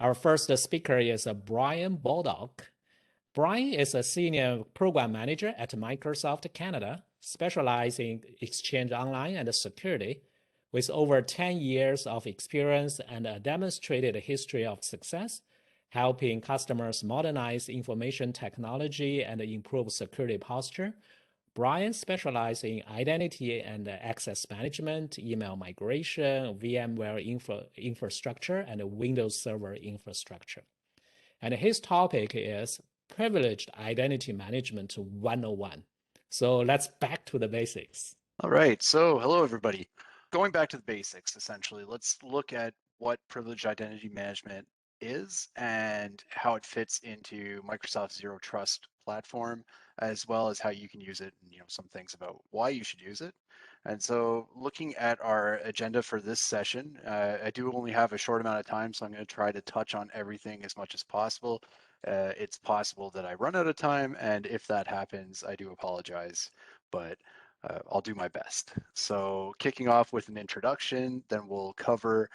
Our first speaker is Brian Baldock. Brian is a senior program manager at Microsoft Canada, specializing in Exchange Online and security, with over 10 years of experience and a demonstrated history of success, helping customers modernize information technology and improve security posture. Brian specializes in identity and access management, email migration, VMware infrastructure, and Windows Server infrastructure. And his topic is Privileged Identity Management 101. So let's back to the basics. All right, so hello everybody. Going back to the basics, essentially, let's look at what privileged identity management is and how it fits into Microsoft's Zero Trust platform, as well as how you can use it and some things about why you should use it. And so looking at our agenda for this session, I do only have a short amount of time, so I'm going to try to touch on everything as much as possible. It's possible that I run out of time, and if that happens, I do apologize, but I'll do my best. So kicking off with an introduction, then we'll cover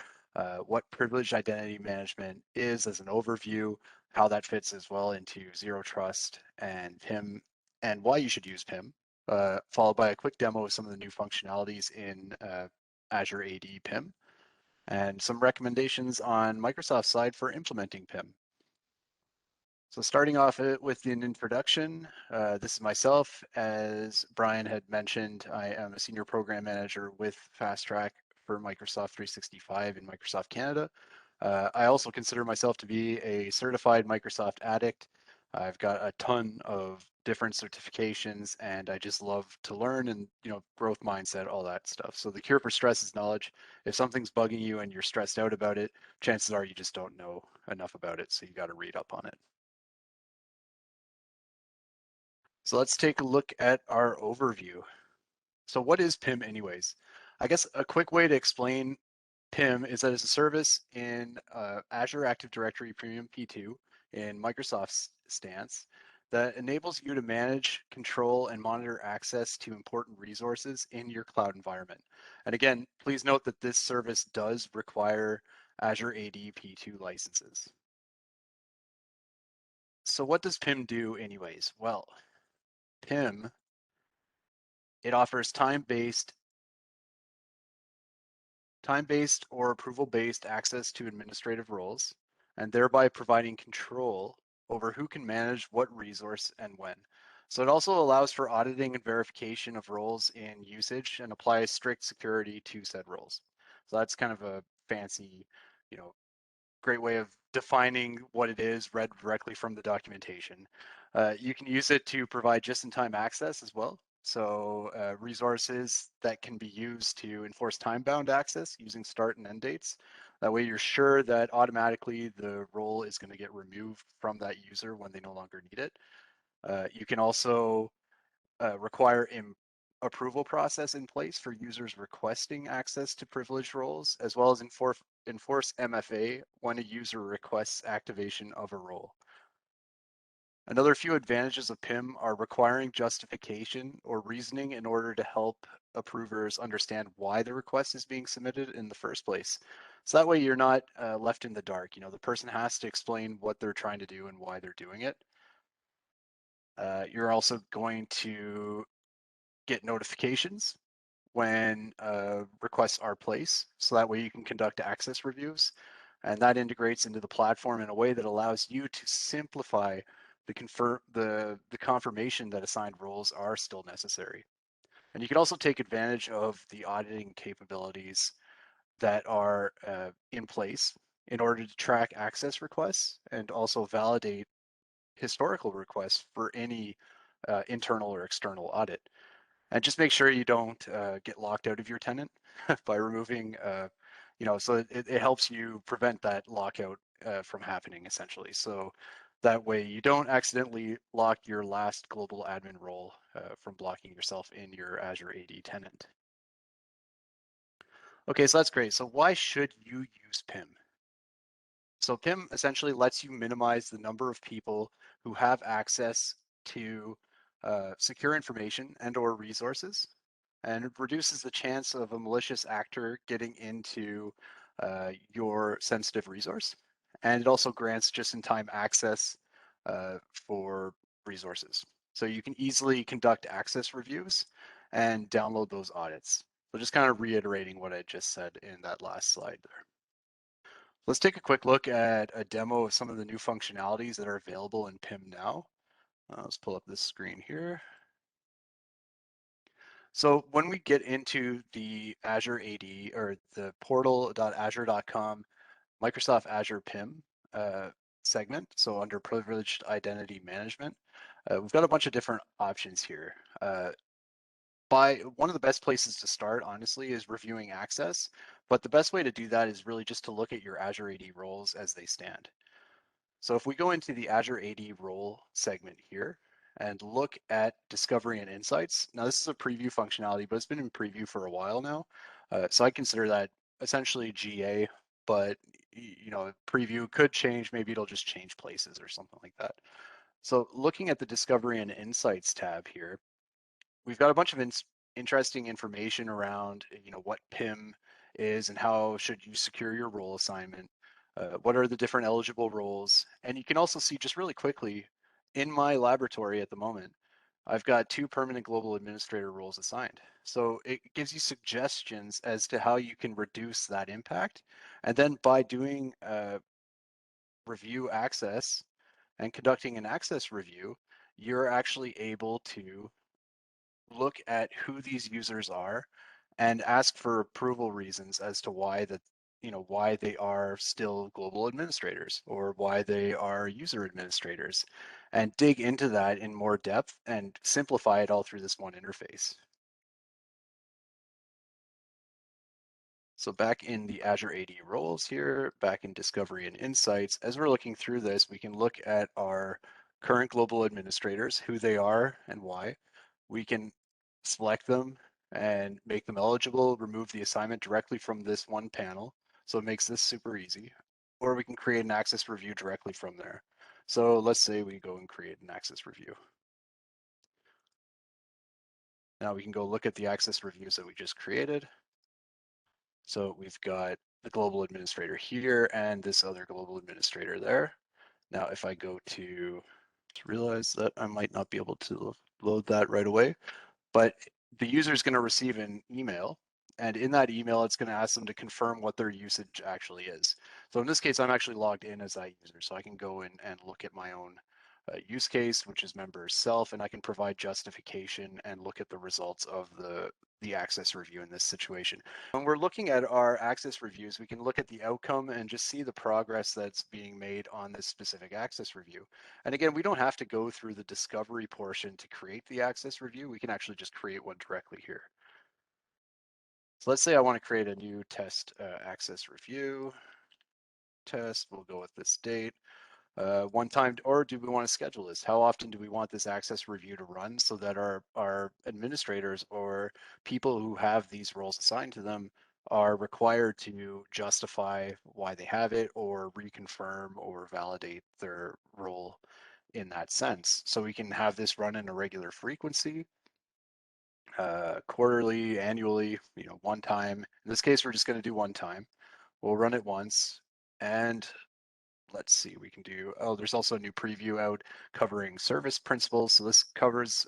what privileged identity management is as an overview, how that fits as well into Zero Trust and PIM, and why you should use PIM, followed by a quick demo of some of the new functionalities in Azure AD PIM, and some recommendations on Microsoft's side for implementing PIM. So starting off with an introduction, this is myself. As Brian had mentioned, I am a senior program manager with Fast Track for Microsoft 365 in Microsoft Canada. I also consider myself to be a certified Microsoft addict. I've got a ton of different certifications, and I just love to learn and growth mindset, all that stuff. So the cure for stress is knowledge. If something's bugging you and you're stressed out about it, chances are you just don't know enough about it, so you got to read up on it. So let's take a look at our overview. So what is PIM anyways? I guess a quick way to explain PIM is that it's a service in Azure Active Directory Premium P2 in Microsoft's stance that enables you to manage, control, and monitor access to important resources in your cloud environment. And again, please note that this service does require Azure AD P2 licenses. So what does PIM do anyways? Well, PIM, it offers time-based or approval-based access to administrative roles, and thereby providing control over who can manage what resource and when. So it also allows for auditing and verification of roles in usage and applies strict security to said roles. So that's kind of a fancy, great way of defining what it is, read directly from the documentation. You can use it to provide just-in-time access as well. So resources that can be used to enforce time-bound access using start and end dates. That way you're sure that automatically the role is going to get removed from that user when they no longer need it. You can also require approval process in place for users requesting access to privileged roles, as well as enforce MFA when a user requests activation of a role. Another few advantages of PIM are requiring justification or reasoning in order to help approvers understand why the request is being submitted in the first place. So that way you're not left in the dark. The person has to explain what they're trying to do and why they're doing it. You're also going to get notifications when requests are placed, so that way you can conduct access reviews, and that integrates into the platform in a way that allows you to simplify the confirmation that assigned roles are still necessary. And you can also take advantage of the auditing capabilities that are in place in order to track access requests and also validate historical requests for any internal or external audit. And just make sure you don't get locked out of your tenant by removing, so it helps you prevent that lockout from happening essentially. So that way you don't accidentally lock your last global admin role from blocking yourself in your Azure AD tenant. Okay, so that's great. So why should you use PIM? So PIM essentially lets you minimize the number of people who have access to secure information and or resources, and it reduces the chance of a malicious actor getting into your sensitive resource. And it also grants just-in-time access for resources. So you can easily conduct access reviews and download those audits. So just kind of reiterating what I just said in that last slide there. Let's take a quick look at a demo of some of the new functionalities that are available in PIM now. Let's pull up this screen here. So when we get into the Azure AD or the portal.azure.com Microsoft Azure PIM segment, so under Privileged Identity Management, we've got a bunch of different options here. One of the best places to start, honestly, is reviewing access, but the best way to do that is really just to look at your Azure AD roles as they stand. So if we go into the Azure AD role segment here and look at Discovery and Insights, now this is a preview functionality, but it's been in preview for a while now. So I consider that essentially GA, but preview could change. Maybe it'll just change places or something like that. So looking at the Discovery and Insights tab here, we've got a bunch of interesting information around what PIM is and how should you secure your role assignment. What are the different eligible roles? And you can also see just really quickly in my laboratory at the moment, I've got 2 permanent global administrator roles assigned. So it gives you suggestions as to how you can reduce that impact. And then by doing review access and conducting an access review, you're actually able to look at who these users are and ask for approval reasons as to why why they are still global administrators or why they are user administrators, and dig into that in more depth and simplify it all through this one interface. So back in the Azure AD roles here, back in Discovery and Insights, as we're looking through this, we can look at our current global administrators, who they are and why. We can select them and make them eligible, remove the assignment directly from this one panel. So it makes this super easy. Or we can create an access review directly from there. So let's say we go and create an access review. Now we can go look at the access reviews that we just created. So we've got the global administrator here and this other global administrator there. Now, if I go to realize that I might not be able to load that right away, but the user is going to receive an email, and in that email, it's going to ask them to confirm what their usage actually is. So in this case, I'm actually logged in as that user, so I can go in and look at my own use case, which is member self, and I can provide justification and look at the results of the access review in this situation. When we're looking at our access reviews, we can look at the outcome and just see the progress that's being made on this specific access review. And again, we don't have to go through the discovery portion to create the access review. We can actually just create one directly here. So let's say I want to create a new test access review test. We'll go with this date. One time, or do we want to schedule this? How often do we want this access review to run so that our administrators or people who have these roles assigned to them are required to justify why they have it or reconfirm or validate their role in that sense. So we can have this run in a regular frequency, quarterly, annually, one time. In this case, we're just going to do one time. We'll run it once, and let's see, we can do, there's also a new preview out covering service principles. So this covers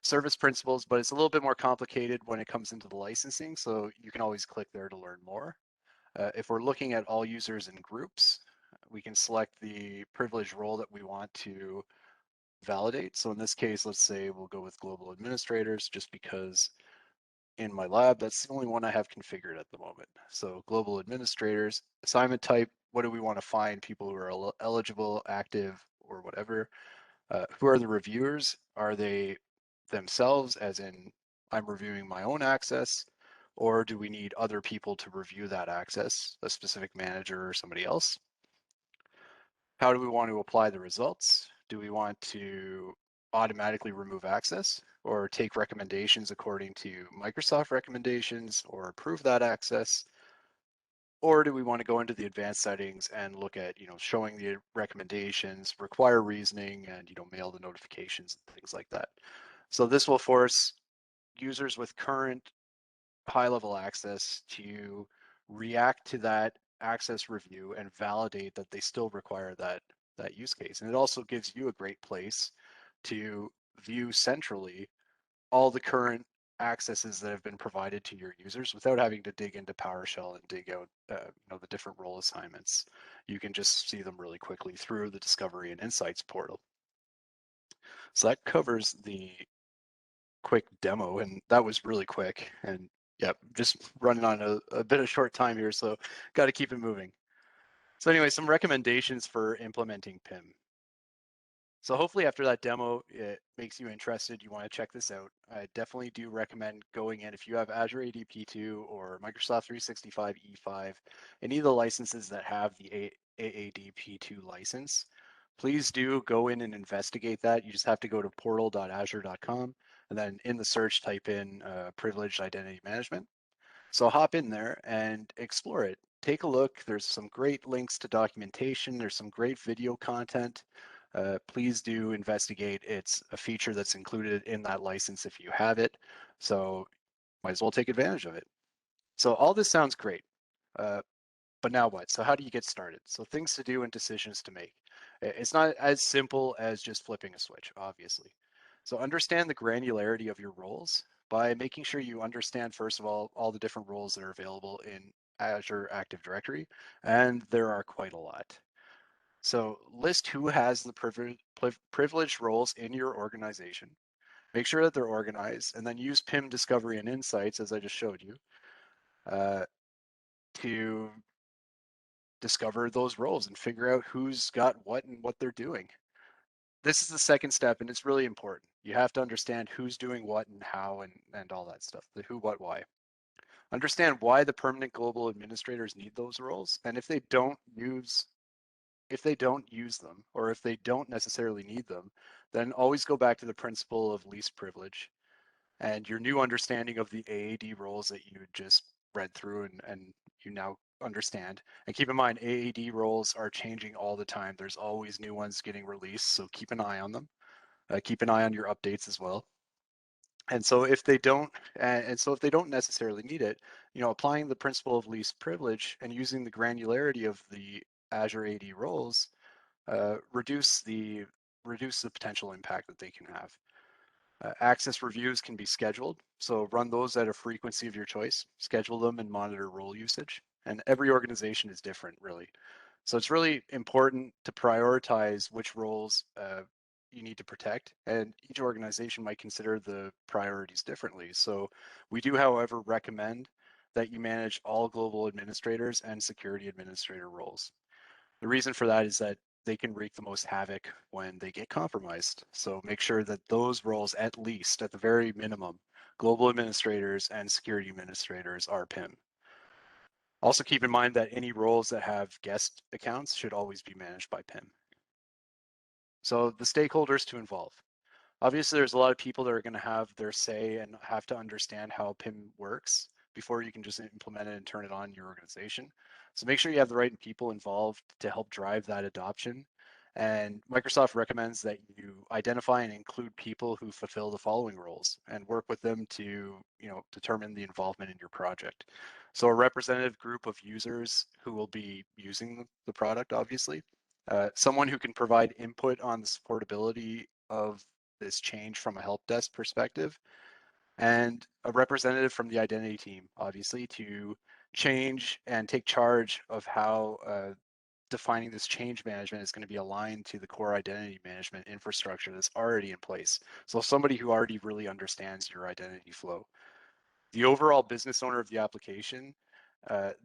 service principles, but it's a little bit more complicated when it comes into the licensing. So you can always click there to learn more. If we're looking at all users in groups, we can select the privilege role that we want to validate. So in this case, let's say we'll go with global administrators, just because in my lab, that's the only one I have configured at the moment. So global administrators, assignment type, what do we want to find? People who are eligible, active, or whatever. Who are the reviewers? Are they themselves, as in I'm reviewing my own access, or do we need other people to review that access, a specific manager or somebody else? How do we want to apply the results? Do we want to automatically remove access or take recommendations according to Microsoft recommendations or approve that access? Or do we want to go into the advanced settings and look at, showing the recommendations, require reasoning, and, mail the notifications and things like that. So this will force users with current high-level access to react to that access review and validate that they still require that use case. And it also gives you a great place to view centrally all the current accesses that have been provided to your users without having to dig into PowerShell and dig out the different role assignments. You can just see them really quickly through the Discovery and Insights portal. So that covers the quick demo, and that was really quick. And yeah, just running on a bit of short time here, so got to keep it moving. So anyway, some recommendations for implementing PIM. So hopefully after that demo, it makes you interested. You want to check this out. I definitely do recommend going in if you have Azure AD P2 or Microsoft 365 E5, any of the licenses that have the AAD P2 license. Please do go in and investigate that. You just have to go to portal.azure.com and then in the search type in privileged identity management. So hop in there and explore it. Take a look. There's some great links to documentation. There's some great video content. Please do investigate. It's a feature that's included in that license if you have it. So might as well take advantage of it. So all this sounds great. But now what? So how do you get started? So things to do and decisions to make. It's not as simple as just flipping a switch, obviously. So understand the granularity of your roles by making sure you understand, first of all the different roles that are available in Azure Active Directory, and there are quite a lot. So list who has the privileged roles in your organization. Make sure that they're organized, and then use PIM Discovery and Insights, as I just showed you, to discover those roles and figure out who's got what and what they're doing. This is the second step, and it's really important. You have to understand who's doing what and how and all that stuff, the who, what, why. Understand why the permanent global administrators need those roles, and if they don't use them, or if they don't necessarily need them, then always go back to the principle of least privilege and your new understanding of the AAD roles that you just read through and you now understand. And keep in mind, AAD roles are changing all the time. There's always new ones getting released, so keep an eye on them. Keep an eye on your updates as well. And so if they don't, necessarily need it, applying the principle of least privilege and using the granularity of the Azure AD roles, reduce the potential impact that they can have. Access reviews can be scheduled, so run those at a frequency of your choice, schedule them and monitor role usage. And every organization is different, really. So it's really important to prioritize which roles you need to protect, and each organization might consider the priorities differently. So we do, however, recommend that you manage all global administrators and security administrator roles. The reason for that is that they can wreak the most havoc when they get compromised. So make sure that those roles, at least at the very minimum, global administrators and security administrators are PIM. Also keep in mind that any roles that have guest accounts should always be managed by PIM. So the stakeholders to involve. Obviously, there's a lot of people that are going to have their say and have to understand how PIM works before you can just implement it and turn it on in your organization. So make sure you have the right people involved to help drive that adoption. And Microsoft recommends that you identify and include people who fulfill the following roles and work with them to, determine the involvement in your project. So a representative group of users who will be using the product, obviously. Someone who can provide input on the supportability of this change from a help desk perspective, and a representative from the identity team, obviously, to change and take charge of how defining this change management is going to be aligned to the core identity management infrastructure that's already in place. So somebody who already really understands your identity flow. The overall business owner of the application,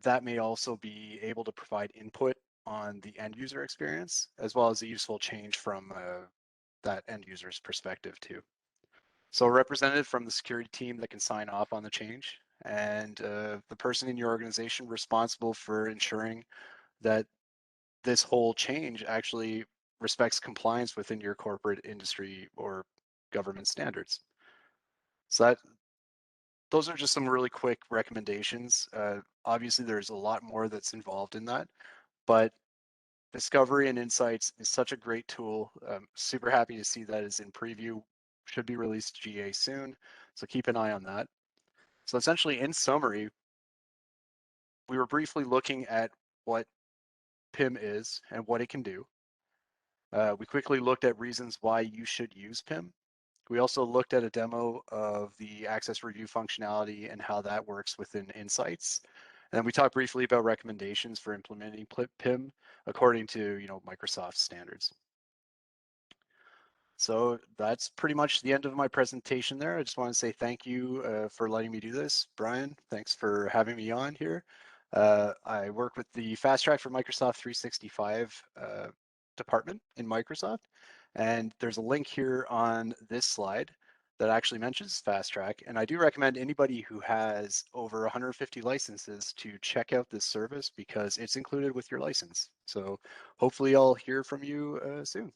that may also be able to provide input on the end user experience, as well as a useful change from that end user's perspective too. So a representative from the security team that can sign off on the change, and the person in your organization responsible for ensuring that this whole change actually respects compliance within your corporate industry or government standards. So those are just some really quick recommendations. Obviously, there's a lot more that's involved in that, but Discovery and Insights is such a great tool. Super happy to see that is in preview, should be released GA soon, so keep an eye on that. So essentially, in summary, we were briefly looking at what PIM is and what it can do. We quickly looked at reasons why you should use PIM. We also looked at a demo of the access review functionality and how that works within Insights. And we talked briefly about recommendations for implementing PIM according to Microsoft standards. So that's pretty much the end of my presentation there. I just want to say thank you for letting me do this. Brian, thanks for having me on here. I work with the Fast Track for Microsoft 365 department in Microsoft. And there's a link here on this slide that actually mentions Fast Track. And I do recommend anybody who has over 150 licenses to check out this service because it's included with your license. So hopefully I'll hear from you soon.